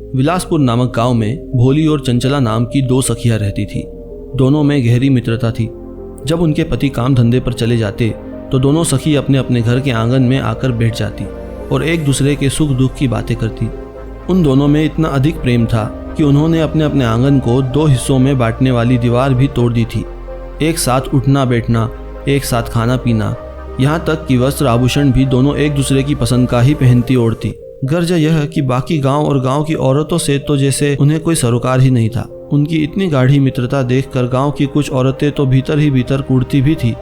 विलासपुर नामक गांव में भोली और चंचला नाम की दो सखियां रहती थी। दोनों में गहरी मित्रता थी। जब उनके पति काम धंधे पर चले जाते तो दोनों सखी अपने अपने घर के आंगन में आकर बैठ जाती और एक दूसरे के सुख दुख की बातें करती। उन दोनों में इतना अधिक प्रेम था कि उन्होंने अपने अपने आंगन को 2 हिस्सों में बांटने वाली दीवार भी तोड़ दी थी। एक साथ उठना बैठना, एक साथ खाना पीना, यहाँ तक कि वस्त्र आभूषण भी दोनों एक दूसरे की पसंद का ही पहनती ओढ़ती। गर्ज यह कि बाकी गांव और गांव की औरतों से तो जैसे उन्हें कोई सरोकार ही नहीं था। उनकी इतनी गाढ़ी मित्रता देखकर गांव की कुछ औरतें तो भीतर ही भीतर कूदती भी थी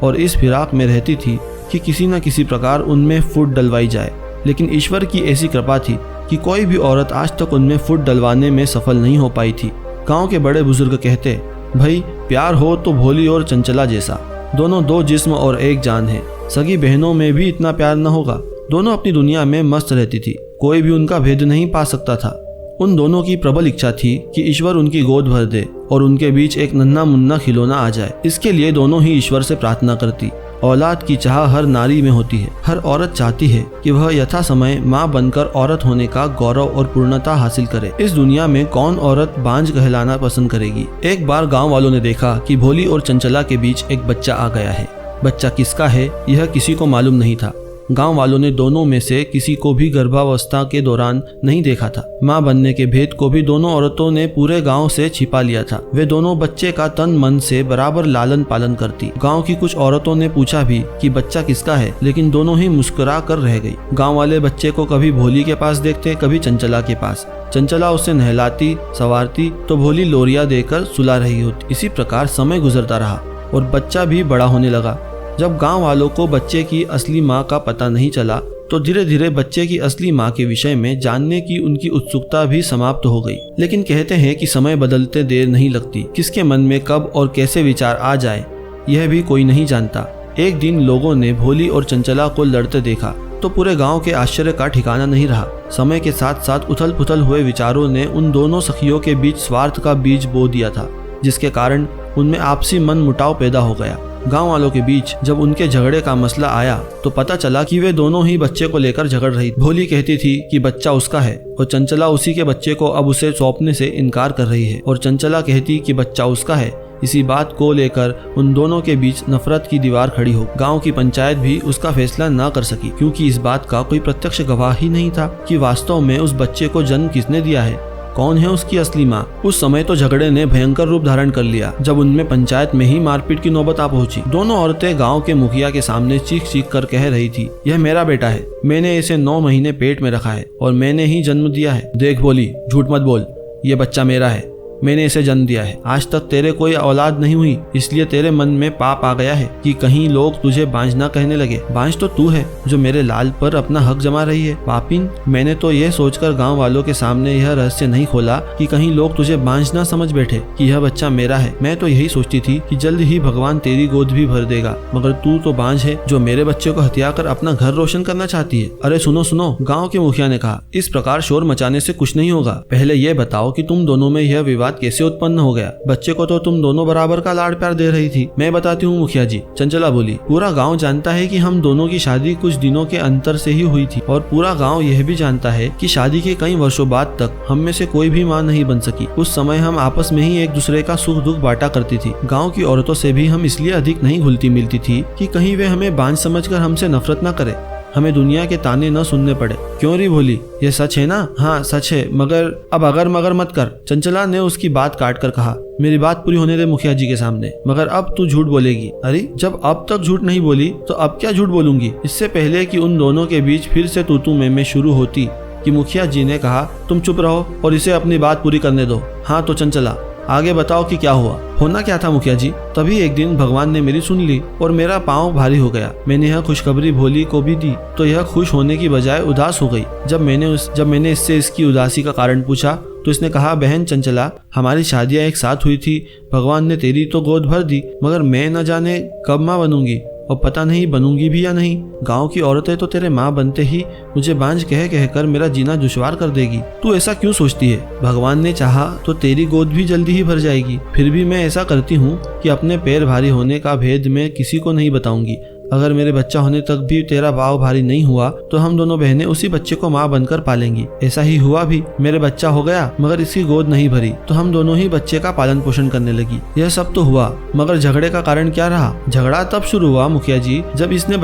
और इस फिराक में रहती थी कि किसी न किसी प्रकार उनमें फूट डलवाई जाए। लेकिन ईश्वर की ऐसी कृपा थी कि कोई भी औरत आज तक उनमें फूट डलवाने में सफल नहीं हो पाई थी। गांव के बड़े बुजुर्ग कहते, भाई प्यार हो तो भोली और चंचला जैसा, दोनों 2 जिस्म और एक जान है। सगी बहनों में भी इतना प्यार न होगा। दोनों अपनी दुनिया में मस्त रहती थी, कोई भी उनका भेद नहीं पा सकता था। उन दोनों की प्रबल इच्छा थी कि ईश्वर उनकी गोद भर दे और उनके बीच एक नन्हा मुन्ना खिलौना आ जाए। इसके लिए दोनों ही ईश्वर से प्रार्थना करती। औलाद की चाह हर नारी में होती है। हर औरत चाहती है कि वह यथा समय माँ बनकर औरत होने का गौरव और पूर्णता हासिल करे। इस दुनिया में कौन औरत बांझ कहलाना पसंद करेगी। एक बार गांव वालों ने देखा कि भोली और चंचला के बीच एक बच्चा आ गया है। बच्चा किसका है यह किसी को मालूम नहीं था। गांव वालों ने दोनों में से किसी को भी गर्भावस्था के दौरान नहीं देखा था। मां बनने के भेद को भी दोनों औरतों ने पूरे गांव से छिपा लिया था। वे दोनों बच्चे का तन मन से बराबर लालन पालन करती। गांव की कुछ औरतों ने पूछा भी कि बच्चा किसका है, लेकिन दोनों ही मुस्कुरा कर रह गई। गांव वाले बच्चे को कभी भोली के पास देखते, कभी चंचला के पास। चंचला उसे नहलाती संवारती तो भोली लोरिया देकर सुला रही होती। इसी प्रकार समय गुजरता रहा और बच्चा भी बड़ा होने लगा। जब गांव वालों को बच्चे की असली मां का पता नहीं चला तो धीरे धीरे बच्चे की असली मां के विषय में जानने की उनकी उत्सुकता भी समाप्त हो गई। लेकिन कहते हैं कि समय बदलते देर नहीं लगती। किसके मन में कब और कैसे विचार आ जाए यह भी कोई नहीं जानता। एक दिन लोगों ने भोली और चंचला को लड़ते देखा तो पूरे गांव के आश्चर्य का ठिकाना नहीं रहा। समय के साथ साथ उथल पुथल हुए विचारों ने उन दोनों सखियों के बीच स्वार्थ का बीज बो दिया था, जिसके कारण उनमें आपसी मन मुटाव पैदा हो गया। गांव वालों के बीच जब उनके झगड़े का मसला आया तो पता चला कि वे दोनों ही बच्चे को लेकर झगड़ रही। भोली कहती थी कि बच्चा उसका है और चंचला उसी के बच्चे को अब उसे सौंपने से इनकार कर रही है, और चंचला कहती कि बच्चा उसका है। इसी बात को लेकर उन दोनों के बीच नफरत की दीवार खड़ी हो। गांव की पंचायत भी उसका फैसला न कर सकी, क्योंकि इस बात का कोई प्रत्यक्ष गवाह ही नहीं था कि वास्तव में उस बच्चे को जन्म किसने दिया है, कौन है उसकी असली माँ। उस समय तो झगड़े ने भयंकर रूप धारण कर लिया जब उनमें पंचायत में ही मारपीट की नौबत आ पहुंची। दोनों औरतें गांव के मुखिया के सामने चीख चीख कर कह रही थी, यह मेरा बेटा है, मैंने इसे 9 महीने पेट में रखा है और मैंने ही जन्म दिया है। देख भोली, झूठ मत बोल, ये बच्चा मेरा है, मैंने इसे जन्म दिया है। आज तक तेरे कोई औलाद नहीं हुई, इसलिए तेरे मन में पाप आ गया है कि कहीं लोग तुझे बांझ ना कहने लगे। बांझ तो तू है जो मेरे लाल पर अपना हक जमा रही है। पापिन, मैंने तो यह सोचकर गांव वालों के सामने यह रहस्य नहीं खोला कि कहीं लोग तुझे बांझ ना समझ बैठे कि यह बच्चा मेरा है। मैं तो यही सोचती थी कि जल्द ही भगवान तेरी गोद भी भर देगा, मगर तू तो बांझ है जो मेरे बच्चे को हत्या कर अपना घर रोशन करना चाहती है। अरे सुनो सुनो, गाँव के मुखिया ने कहा, इस प्रकार शोर मचाने से कुछ नहीं होगा। पहले ये बताओ कि तुम दोनों में यह विवाद कैसे उत्पन्न हो गया। बच्चे को तो तुम दोनों बराबर का लाड़ प्यार दे रही थी। मैं बताती हूँ मुखिया जी, चंचला बोली। पूरा गांव जानता है कि हम दोनों की शादी कुछ दिनों के अंतर से ही हुई थी, और पूरा गांव यह भी जानता है कि शादी के कई वर्षों बाद तक हम में से कोई भी मां नहीं बन सकी। उस समय हम आपस में ही एक दूसरे का सुख दुख बांटा करती थी। गाँव की औरतों से भी हम इसलिए अधिक नहीं घुलती मिलती थी कि कहीं वे हमें बांझ समझकर हमसे नफरत न करे, हमें दुनिया के ताने न सुनने पड़े। क्यों री भोली, ये सच है ना? हाँ सच है, मगर अब अगर मगर मत कर। चंचला ने उसकी बात काट कर कहा, मेरी बात पूरी होने दे मुखिया जी के सामने। मगर अब तू झूठ बोलेगी। अरे जब अब तक झूठ नहीं बोली तो अब क्या झूठ बोलूंगी। इससे पहले कि उन दोनों के बीच फिर से तू तू मैं शुरू होती कि मुखिया जी ने कहा, तुम चुप रहो और इसे अपनी बात पूरी करने दो। हाँ तो चंचला, आगे बताओ कि क्या हुआ। होना क्या था मुखिया जी, तभी एक दिन भगवान ने मेरी सुन ली और मेरा पाँव भारी हो गया। मैंने यह खुशखबरी भोली को भी दी तो यह खुश होने की बजाय उदास हो गई। जब मैंने इससे इसकी उदासी का कारण पूछा तो इसने कहा, बहन चंचला, हमारी शादियां एक साथ हुई थी, भगवान ने तेरी तो गोद भर दी, मगर मैं न जाने कब माँ बनूंगी और पता नहीं बनूंगी भी या नहीं। गांव की औरतें तो तेरे माँ बनते ही मुझे बांझ कह कहकर मेरा जीना दुश्वार कर देगी। तू ऐसा क्यों सोचती है? भगवान ने चाहा तो तेरी गोद भी जल्दी ही भर जाएगी। फिर भी मैं ऐसा करती हूँ कि अपने पैर भारी होने का भेद मैं किसी को नहीं बताऊंगी। अगर मेरे बच्चा होने तक भी तेरा भाव भारी नहीं हुआ तो हम दोनों बहनें उसी बच्चे को माँ बनकर पालेंगी। ऐसा ही हुआ भी, मेरे बच्चा हो गया मगर इसकी गोद नहीं भरी तो हम दोनों ही बच्चे का पालन पोषण करने लगी। यह सब तो हुआ, मगर झगड़े का कारण क्या रहा? झगड़ा तब शुरू हुआ मुखिया जी जब इसने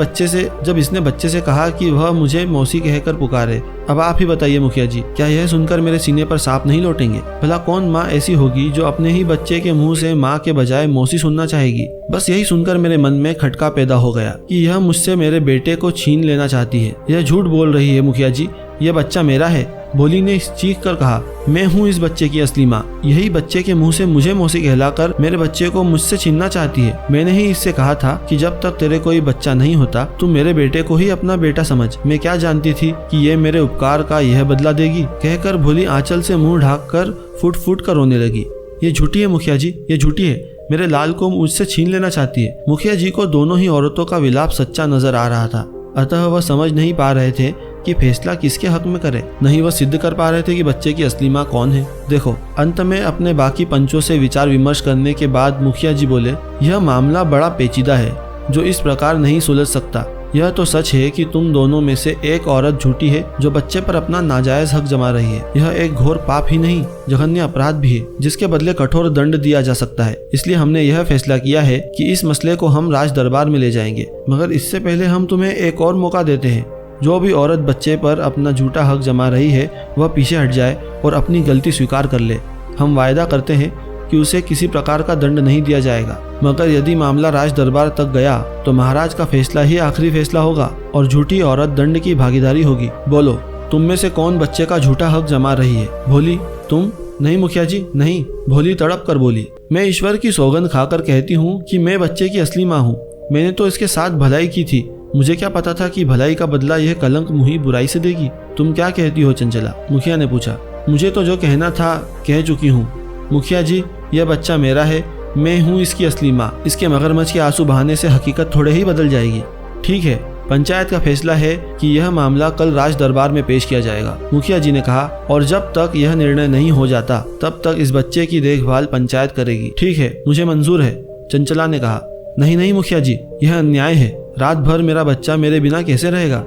बच्चे से कहा कि वह मुझे मौसी कहकर पुकारे। अब आप ही बताइए मुखिया जी, क्या यह सुनकर मेरे सीने पर सांप नहीं लौटेंगे? भला कौन माँ ऐसी होगी जो अपने ही बच्चे के मुंह से माँ के बजाय मौसी सुनना चाहेगी? बस यही सुनकर मेरे मन में खटका पैदा हो गया कि यह मुझसे मेरे बेटे को छीन लेना चाहती है। यह झूठ बोल रही है मुखिया जी, यह बच्चा मेरा है। भोली ने चीख कर कहा, मैं हूँ इस बच्चे की असली माँ। यही बच्चे के मुंह से मुझे मौसी कहलाकर मेरे बच्चे को मुझसे छीनना चाहती है। मैंने ही इससे कहा था कि जब तक तेरे कोई बच्चा नहीं होता तुम मेरे बेटे को ही अपना बेटा समझ। मैं क्या जानती थी कि ये मेरे उपकार का यह बदला देगी। कहकर भोली आंचल से मुंह ढाक कर फुट फुट कर रोने लगी। ये झूठी है मुखिया जी, ये झूठी है। मेरे लाल को मुझसे छीन लेना चाहती है। मुखिया जी को दोनों ही औरतों का विलाप सच्चा नजर आ रहा था, अतः वह समझ नहीं पा रहे थे कि फैसला किसके हक में करे। नहीं वह सिद्ध कर पा रहे थे कि बच्चे की असली माँ कौन है। देखो, अंत में अपने बाकी पंचों से विचार विमर्श करने के बाद मुखिया जी बोले, यह मामला बड़ा पेचीदा है जो इस प्रकार नहीं सुलझ सकता। यह तो सच है कि तुम दोनों में से एक औरत झूठी है जो बच्चे पर अपना नाजायज हक जमा रही है। यह एक घोर पाप ही नहीं, जघन्य अपराध भी है जिसके बदले कठोर दंड दिया जा सकता है। इसलिए हमने यह फैसला किया है कि इस मसले को हम राज दरबार में ले जाएंगे। मगर इससे पहले हम तुम्हें एक और मौका देते हैं। जो भी औरत बच्चे पर अपना झूठा हक जमा रही है वह पीछे हट जाए और अपनी गलती स्वीकार कर ले। हम वायदा करते हैं कि उसे किसी प्रकार का दंड नहीं दिया जाएगा। मगर यदि मामला राज दरबार तक गया तो महाराज का फैसला ही आखिरी फैसला होगा और झूठी औरत दंड की भागीदारी होगी। बोलो, तुम में से कौन बच्चे का झूठा हक जमा रही है? भोली, तुम? नहीं मुखिया जी, नहीं। भोली तड़प कर बोली, मैं ईश्वर की सौगंध खाकर कहती हूँ कि मैं बच्चे की असली माँ हूँ। मैंने तो इसके साथ भलाई की थी। मुझे क्या पता था कि भलाई का बदला यह कलंक मुही बुराई से देगी। तुम क्या कहती हो चंचला? मुखिया ने पूछा। मुझे तो जो कहना था कह चुकी हूँ मुखिया जी। यह बच्चा मेरा है, मैं हूँ इसकी असली माँ। इसके मगरमच्छ के आंसू बहाने से हकीकत थोड़े ही बदल जाएगी। ठीक है, पंचायत का फैसला है कि यह मामला कल राज दरबार में पेश किया जाएगा, मुखिया जी ने कहा। और जब तक यह निर्णय नहीं हो जाता तब तक इस बच्चे की देखभाल पंचायत करेगी। ठीक है, मुझे मंजूर है, चंचला ने कहा। नहीं नहीं मुखिया जी, यह अन्याय है। रात भर मेरा बच्चा मेरे बिना कैसे रहेगा?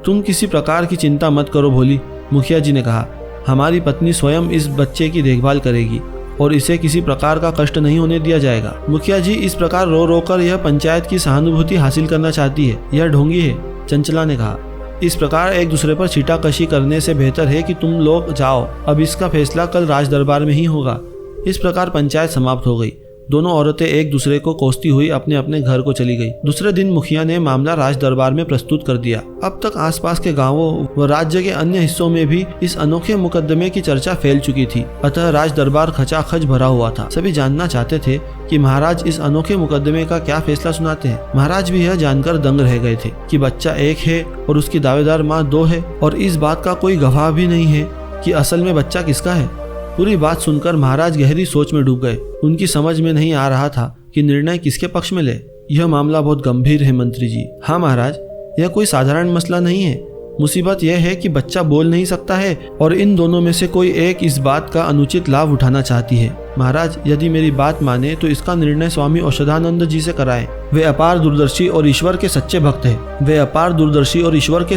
तुम किसी प्रकार की चिंता मत करो भोली, मुखिया जी ने कहा। हमारी पत्नी स्वयं इस बच्चे की देखभाल करेगी और इसे किसी प्रकार का कष्ट नहीं होने दिया जाएगा। मुखिया जी इस प्रकार रो रो कर यह पंचायत की सहानुभूति हासिल करना चाहती है, यह ढोंगी है, चंचला ने कहा। इस प्रकार एक दूसरे पर छीटाकशी करने से बेहतर है कि तुम लोग जाओ। अब इसका फैसला कल राज दरबार में ही होगा। इस प्रकार पंचायत समाप्त हो गई। दोनों औरतें एक दूसरे को कोसती हुई अपने अपने घर को चली गई। दूसरे दिन मुखिया ने मामला राज दरबार में प्रस्तुत कर दिया। अब तक आसपास के गांवों व राज्य के अन्य हिस्सों में भी इस अनोखे मुकदमे की चर्चा फैल चुकी थी, अतः राज दरबार खचाखच भरा हुआ था। सभी जानना चाहते थे कि महाराज इस अनोखे मुकदमे का क्या फैसला सुनाते हैं। महाराज भी यह जानकर दंग रह गए थे कि बच्चा एक है और उसकी दावेदार माँ दो है, और इस बात का कोई गवाह भी नहीं है कि असल में बच्चा किसका है। पूरी बात सुनकर महाराज गहरी सोच में डूब गए। उनकी समझ में नहीं आ रहा था कि निर्णय किसके पक्ष में ले। यह मामला बहुत गंभीर है मंत्री जी। हाँ महाराज, यह कोई साधारण मसला नहीं है। मुसीबत यह है कि बच्चा बोल नहीं सकता है और इन दोनों में से कोई एक इस बात का अनुचित लाभ उठाना चाहती है। महाराज, यदि मेरी बात माने तो इसका निर्णय स्वामी औषधानंद जी से कराएं। वे अपार दूरदर्शी और ईश्वर के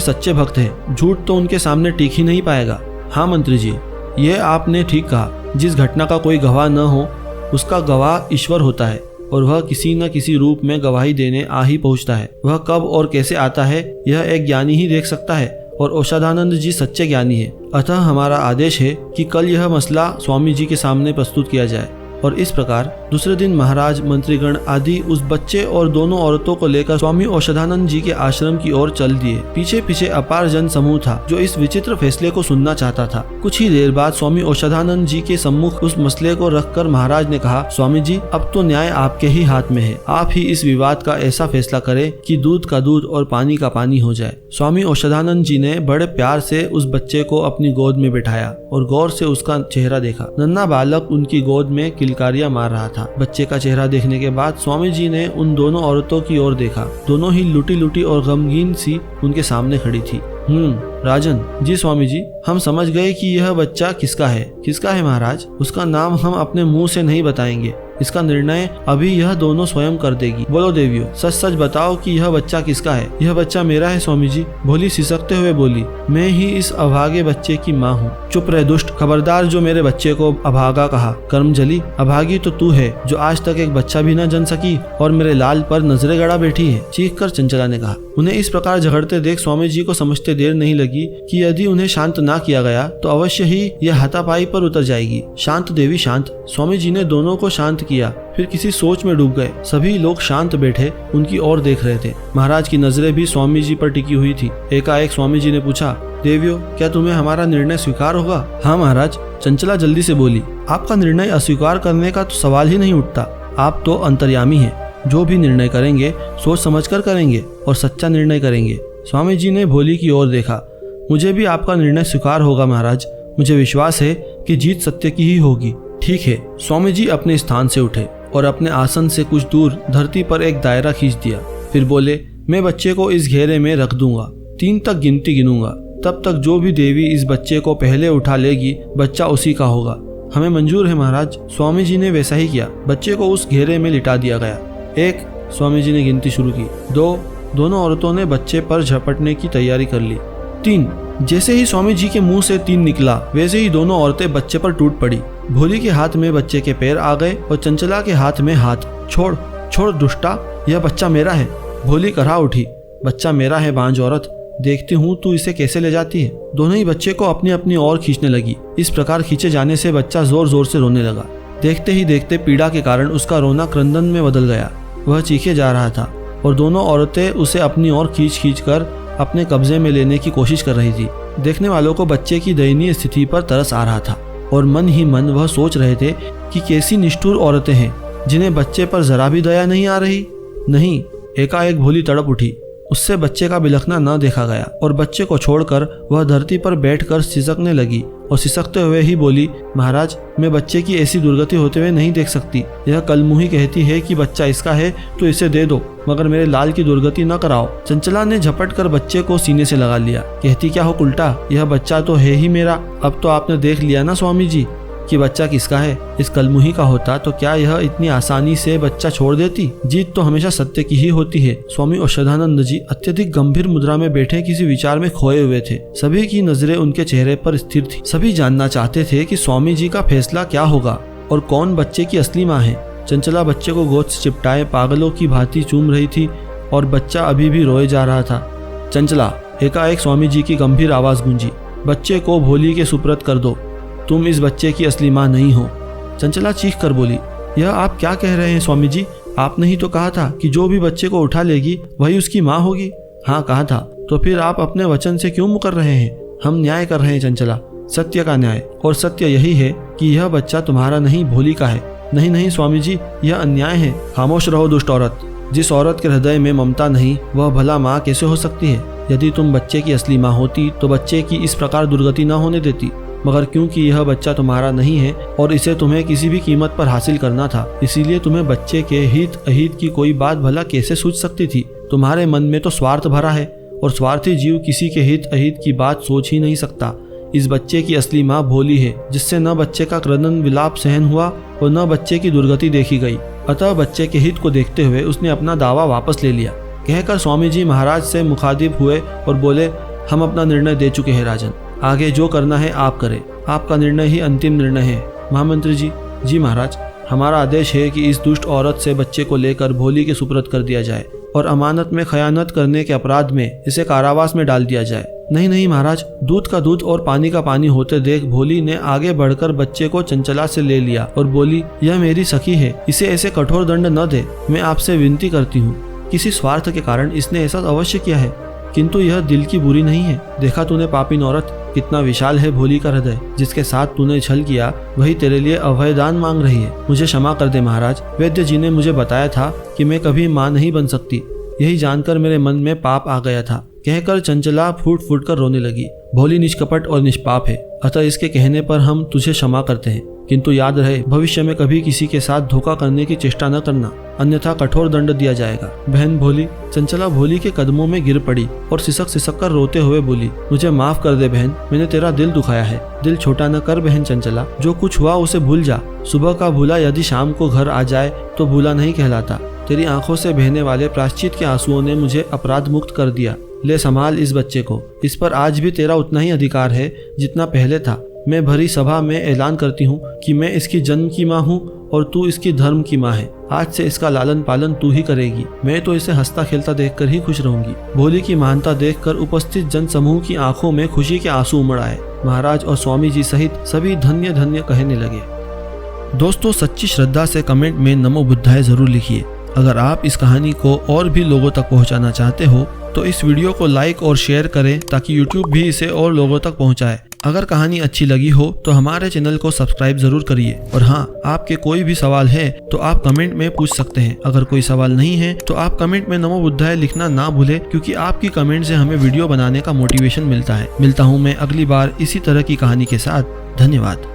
सच्चे भक्त हैं। झूठ तो उनके सामने टिक ही नहीं पाएगा। हाँ मंत्री जी, ये आपने ठीक कहा। जिस घटना का कोई गवाह न हो उसका गवाह ईश्वर होता है, और वह किसी न किसी रूप में गवाही देने आ ही पहुंचता है। वह कब और कैसे आता है यह एक ज्ञानी ही देख सकता है, और औषधानंद जी सच्चे ज्ञानी है। अतः हमारा आदेश है कि कल यह मसला स्वामी जी के सामने प्रस्तुत किया जाए। और इस प्रकार दूसरे दिन महाराज, मंत्रीगण आदि उस बच्चे और दोनों औरतों को लेकर स्वामी औषधानंद जी के आश्रम की ओर चल दिए। पीछे पीछे अपार जन समूह था जो इस विचित्र फैसले को सुनना चाहता था। कुछ ही देर बाद स्वामी औषधानंद जी के सम्मुख उस मसले को रखकर महाराज ने कहा, स्वामी जी, अब तो न्याय आपके ही हाथ में है। आप ही इस विवाद का ऐसा फैसला करें कि दूध का दूध और पानी का पानी हो जाए। स्वामी औषधानंद जी ने बड़े प्यार से उस बच्चे को अपनी गोद में बिठाया और गौर से उसका चेहरा देखा। नन्हा बालक उनकी गोद में किलकारियां मार रहा था। बच्चे का चेहरा देखने के बाद स्वामी जी ने उन दोनों औरतों की ओर देखा। दोनों ही लुटी लुटी और गमगीन सी उनके सामने खड़ी थी। राजन जी। स्वामी जी, हम समझ गए कि यह बच्चा किसका है। किसका है महाराज? उसका नाम हम अपने मुंह से नहीं बताएंगे, इसका निर्णय अभी यह दोनों स्वयं कर देगी। बोलो देवियों, सच सच बताओ कि यह बच्चा किसका है। यह बच्चा मेरा है स्वामी जी, भोली सिसकते हुए बोली। मैं ही इस अभागे बच्चे की माँ हूँ। चुप रहे दुष्ट, खबरदार जो मेरे बच्चे को अभागा कहा। कर्मजली, अभागी तो तू है जो आज तक एक बच्चा भी न जन सकी और मेरे लाल पर नजरे गड़ा बैठी है, चीख कर चंचला ने कहा। उन्हें इस प्रकार झगड़ते देख स्वामी जी को समझते देर नहीं लगी कि यदि उन्हें शांत ना किया गया तो अवश्य ही यह हाथापाई पर उतर जाएगी। शांत देवी शांत। स्वामी जी ने दोनों को शांत किया, फिर किसी सोच में डूब गए। सभी लोग शांत बैठे उनकी ओर देख रहे थे। महाराज की नजरें भी स्वामी जी पर टिकी हुई थी। एकाएक स्वामी जी ने पूछा, देवियों, क्या तुम्हें हमारा निर्णय स्वीकार होगा? हाँ महाराज, चंचला जल्दी से बोली। आपका निर्णय अस्वीकार करने का तो सवाल ही नहीं उठता। आप तो अंतर्यामी हैं, जो भी निर्णय करेंगे सोच समझकर करेंगे और सच्चा निर्णय करेंगे। स्वामी जी ने भोली की ओर देखा। मुझे भी आपका निर्णय स्वीकार होगा महाराज। मुझे विश्वास है कि जीत सत्य की ही होगी। ठीक है। स्वामी जी अपने स्थान से उठे और अपने आसन से कुछ दूर धरती पर एक दायरा खींच दिया। फिर बोले, मैं बच्चे को इस घेरे में रख दूंगा। 3 तक गिनती गिनूंगा, तब तक जो भी देवी इस बच्चे को पहले उठा लेगी बच्चा उसी का होगा। हमें मंजूर है महाराज। स्वामी जी ने वैसा ही किया। बच्चे को उस घेरे में लिटा दिया गया। 1, स्वामी जी ने गिनती शुरू की। 2, दोनों औरतों ने बच्चे पर झपटने की तैयारी कर ली। 3, जैसे ही स्वामी जी के मुंह से 3 निकला वैसे ही दोनों औरतें बच्चे पर टूट पड़ी। भोली के हाथ में बच्चे के पैर आ गए और चंचला के हाथ में हाथ। छोड़ छोड़ दुष्टा, यह बच्चा मेरा है। भोली करहा उठी। बच्चा मेरा है बांझ औरत, देखती हूँ तू इसे कैसे ले जाती है। दोनों ही बच्चे को अपनी अपनी ओर खींचने लगी। इस प्रकार खींचे जाने से बच्चा जोर जोर से रोने लगा। देखते ही देखते पीड़ा के कारण उसका रोना क्रंदन में बदल गया। वह चीखे जा रहा था और दोनों औरतें उसे अपनी ओर खींच कर अपने कब्जे में लेने की कोशिश कर रही थी। देखने वालों को बच्चे की दयनीय स्थिति पर तरस आ रहा था और मन ही मन वह सोच रहे थे कि कैसी निष्ठुर औरतें हैं जिन्हें बच्चे पर जरा भी दया नहीं आ रही। नहीं, एकाएक भोली तड़प उठी। उससे बच्चे का बिलखना न देखा गया और बच्चे को छोड़कर वह धरती पर बैठकर सिसकने लगी और सिसकते हुए ही बोली, महाराज, मैं बच्चे की ऐसी दुर्गति होते हुए नहीं देख सकती। यह कलमुही कहती है कि बच्चा इसका है तो इसे दे दो, मगर मेरे लाल की दुर्गति न कराओ। चंचला ने झपट कर बच्चे को सीने से लगा लिया। कहती क्या हो उल्टा, यह बच्चा तो है ही मेरा। अब तो आपने देख लिया ना स्वामी जी कि बच्चा किसका है। इस कलमुही का होता तो क्या यह इतनी आसानी से बच्चा छोड़ देती? जीत तो हमेशा सत्य की ही होती है। स्वामी औषधानंद जी अत्यधिक गंभीर मुद्रा में बैठे किसी विचार में खोए हुए थे। सभी की नजरें उनके चेहरे पर स्थिर थी। सभी जानना चाहते थे कि स्वामी जी का फैसला क्या होगा और कौन बच्चे की असली माँ है। चंचला बच्चे को गोद से चिपटाए पागलों की भांति चूम रही थी और बच्चा अभी भी रोए जा रहा था। चंचला, एकाएक स्वामी जी की गंभीर आवाज गूंजी। बच्चे को भोली के सुपुर्द कर दो। तुम इस बच्चे की असली माँ नहीं हो। चंचला चीख कर बोली, यह आप क्या कह रहे हैं स्वामी जी? आपने ही तो कहा था कि जो भी बच्चे को उठा लेगी वही उसकी माँ होगी। हाँ कहा था, तो फिर आप अपने वचन से क्यों मुकर रहे हैं? हम न्याय कर रहे हैं चंचला, सत्य का न्याय। और सत्य यही है कि यह बच्चा तुम्हारा नहीं भोली का है। नहीं नहीं स्वामी जी, यह अन्याय है। खामोश रहो दुष्ट औरत। जिस औरत के हृदय में ममता नहीं वह भला माँ कैसे हो सकती है? यदि तुम बच्चे की असली माँ होती तो बच्चे की इस प्रकार दुर्गति न होने देती, मगर क्योंकि यह बच्चा तुम्हारा नहीं है और इसे तुम्हें किसी भी कीमत पर हासिल करना था, इसीलिए तुम्हें बच्चे के हित अहित की कोई बात भला कैसे सूझ सकती थी? तुम्हारे मन में तो स्वार्थ भरा है और स्वार्थी जीव किसी के हित अहित की बात सोच ही नहीं सकता। इस बच्चे की असली माँ भोली है, जिससे न बच्चे का क्रंदन विलाप सहन हुआ और न बच्चे की दुर्गति देखी गई। अतः बच्चे के हित को देखते हुए उसने अपना दावा वापस ले लिया। कहकर स्वामी जी महाराज से मुखातिब हुए और बोले, हम अपना निर्णय दे चुके हैं राजन, आगे जो करना है आप करें। आपका निर्णय ही अंतिम निर्णय है। महामंत्री जी। जी महाराज, हमारा आदेश है कि इस दुष्ट औरत से बच्चे को लेकर भोली के सुपुर्द कर दिया जाए और अमानत में खयानत करने के अपराध में इसे कारावास में डाल दिया जाए। नहीं नहीं महाराज, दूध का दूध और पानी का पानी होते देख भोली ने आगे बढ़कर बच्चे को चंचला से ले लिया और बोली, यह मेरी सखी है, इसे ऐसे कठोर दंड न दे। मैं आपसे विनती करती हूँ। किसी स्वार्थ के कारण इसने ऐसा अवश्य किया है, किंतु यह दिल की बुरी नहीं है। देखा तूने पापी औरत, कितना विशाल है भोली का हृदय। जिसके साथ तूने छल किया वही तेरे लिए अभयदान मांग रही है। मुझे क्षमा कर दे महाराज। वैद्य जी ने मुझे बताया था कि मैं कभी माँ नहीं बन सकती, यही जानकर मेरे मन में पाप आ गया था। कहकर चंचला फूट फूट कर रोने लगी। भोली निष्कपट और निष्पाप है, अतः इसके कहने पर हम तुझे क्षमा करते हैं, किंतु याद रहे भविष्य में कभी किसी के साथ धोखा करने की चेष्टा न करना। अन्यथा कठोर दंड दिया जाएगा। बहन भोली। चंचला भोली के कदमों में गिर पड़ी और सिसक कर रोते हुए बोली, मुझे माफ कर दे बहन, मैंने तेरा दिल दुखाया है। दिल छोटा न कर बहन चंचला, जो कुछ हुआ उसे भूल जा। सुबह का भूला यदि शाम को घर आ जाए तो भूला नहीं कहलाता। तेरी आंखों से बहने वाले प्रायश्चित के आंसुओं ने मुझे अपराध मुक्त कर दिया। ले संभाल इस बच्चे को, इस पर आज भी तेरा उतना ही अधिकार है जितना पहले था। मैं भरी सभा में ऐलान करती हूँ कि मैं इसकी जन्म की माँ हूँ और तू इसकी धर्म की माँ है। आज से इसका लालन पालन तू ही करेगी। मैं तो इसे हंसता खेलता देखकर ही खुश रहूंगी। भोली की महानता देखकर उपस्थित जन समूह की आंखों में खुशी के आंसू उमड़ आए। महाराज और स्वामी जी सहित सभी धन्य धन्य कहने लगे। दोस्तों, सच्ची श्रद्धा से कमेंट में नमो बुद्धाय जरूर लिखिए। अगर आप इस कहानी को और भी लोगों तक पहुंचाना चाहते हो तो इस वीडियो को लाइक और शेयर करें ताकि YouTube भी इसे और लोगों तक पहुंचाए। अगर कहानी अच्छी लगी हो तो हमारे चैनल को सब्सक्राइब जरूर करिए। और हाँ, आपके कोई भी सवाल है तो आप कमेंट में पूछ सकते हैं। अगर कोई सवाल नहीं है तो आप कमेंट में नमो बुद्धाय लिखना ना भूले, क्योंकि आपकी कमेंट से हमें वीडियो बनाने का मोटिवेशन मिलता है। मिलता हूँ मैं अगली बार इसी तरह की कहानी के साथ। धन्यवाद।